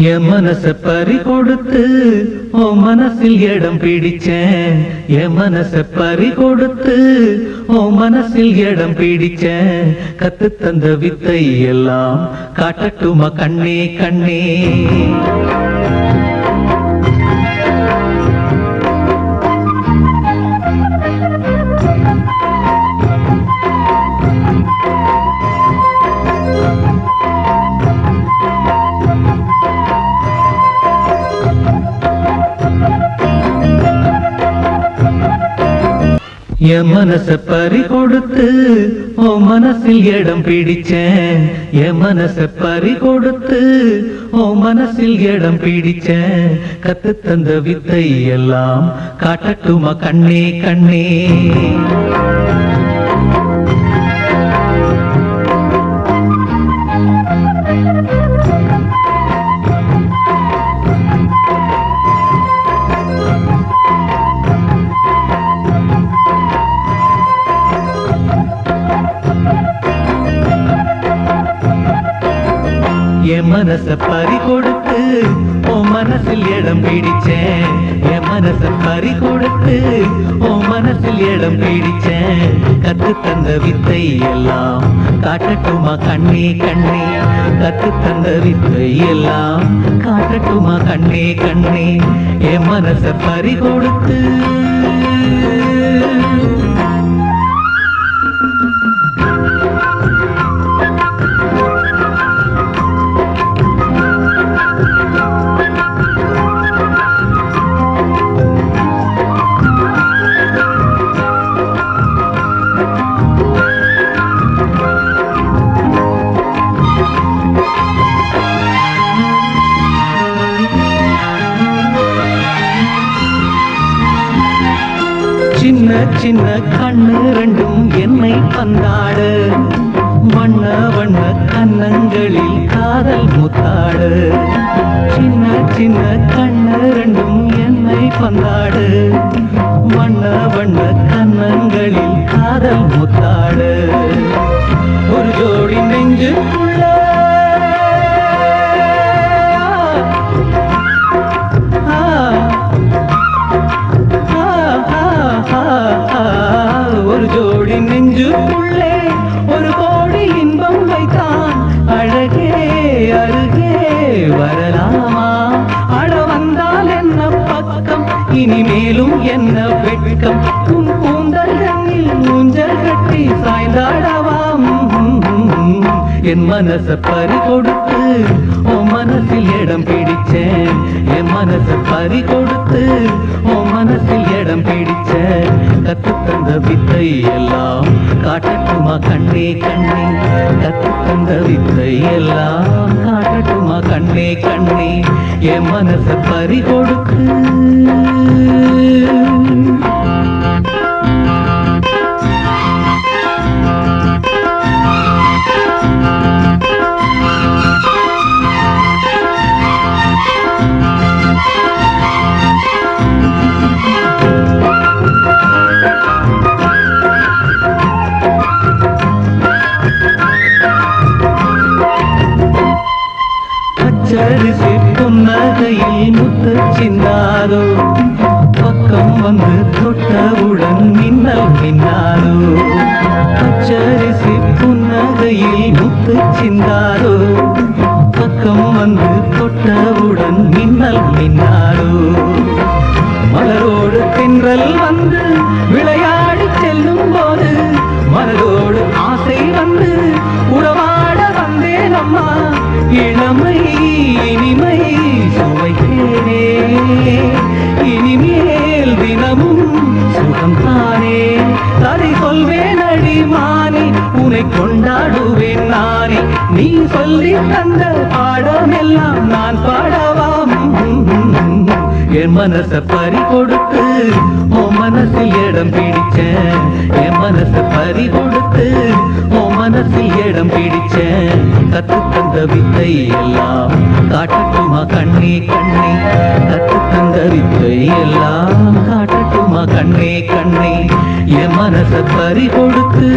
என் மனச பறி கொடுத்து ஓ மனசில் இடம் பிடிச்சேன். என் மனச பறி கொடுத்து ஓ மனசில் இடம் பிடிச்சேன். கத்து தந்த வித்தை எல்லாம் காட்டட்டுமா கண்ணே கண்ணே. என் மனச பறி கொடுத்து ஓ மனசில் இடம் பிடிச்சேன். என் மனச பறி கொடுத்து ஓ மனசில் இடம் பிடிச்சேன். கத்து தந்த வித்தை எல்லாம் காட்டட்டுமா கண்ணே கண்ணே. என் மனச பறி கொடுத்து ஓ மனசில் இடம் பிடிச்சேன். என் மனச பறி கொடுத்து ஓ மனசில் இடம் பிடிச்சேன். கத்து தந்த வித்தை எல்லாம் காட்டட்டுமா கண்ணே கண்ணே. கத்து தந்த வித்தை எல்லாம் காட்டட்டுமா கண்ணே கண்ணே. என் மனச பறி கொடுத்து சின்ன சின்ன கண்ணு ரெண்டும் என்னை பந்தாடு. வண்ண வண்ண கண்ணங்களில் காதல் முத்தாடு. சின்ன சின்ன கண்ணு ரெண்டும் என்னை பந்தாடு. வண்ண வண்ண கண்ணங்களில் காதல் முத்தாடு. ஒரு ஜோடி நெஞ்சுக்குள்ள ஒரு ஜோடி நெஞ்சுக்குள்ளே ஒரு கோடி இன்பம் வைத்தான். அழகே அருகே வரலாமா? அழ வந்தால் என்ன பக்கம், இனிமேலும் என்ன வெட்கம். உன் கூந்தல்களில் ஊஞ்சல் கட்டி சாய்ந்தாடவாம். என் மனச பறி கொடுத்து ஓ மனசில் இடம் பிடிச்சேன். என் மனச பறி கொடுத்து ஓ மனசில் இடம் பிடிச்சேன். கத்து தந்த வித்தை எல்லாம் காட்டட்டுமா கண்ணே கண்ணே. கத்து தந்த வித்தை எல்லாம் காட்டட்டுமா கண்ணே கண்ணே. என் மனச பறி கொடுத்து பச்சரிசி புன்னகையில் முத்து சிந்தாரோ. பக்கம் வந்து தொட்டவுடன் மின்னல் மின்னாரோ. பச்சரிசி புன்னகையில் முத்து சிந்தாரோ. பக்கம் வந்து தொட்டவுடன் மின்னல் மின்னாரோ. மலரோடு தென்றல் வந்து விளையாடி செல்லும் போது மனதோடு ஆசை வந்து உறவாட வந்தேன் அம்மா. இளமை இனிமை சுவைத்தேனே, இனிமேல் தினமும் சுகம் தானே. கதை சொல்வேன் அடிமானே, உன்னை கொண்டாடுவேன் நானே. நீ சொல்லி தந்த பாடமெல்லாம் நான் பாடவாம். என் மனச பறி கொடுத்து ஓ மனசில் இடம் பிடிச்சேன். என் மனச பறி கொடுத்து ஓ மனசில் இடம் பிடிச்சேன். கத்து தந்த வித்தை எல்லாம் காட்டட்டுமா கண்ணே கண்ணே. கத்து தந்த வித்தை எல்லாம் காட்டட்டுமா கண்ணே கண்ணே. என் மனச பறி கொடுத்து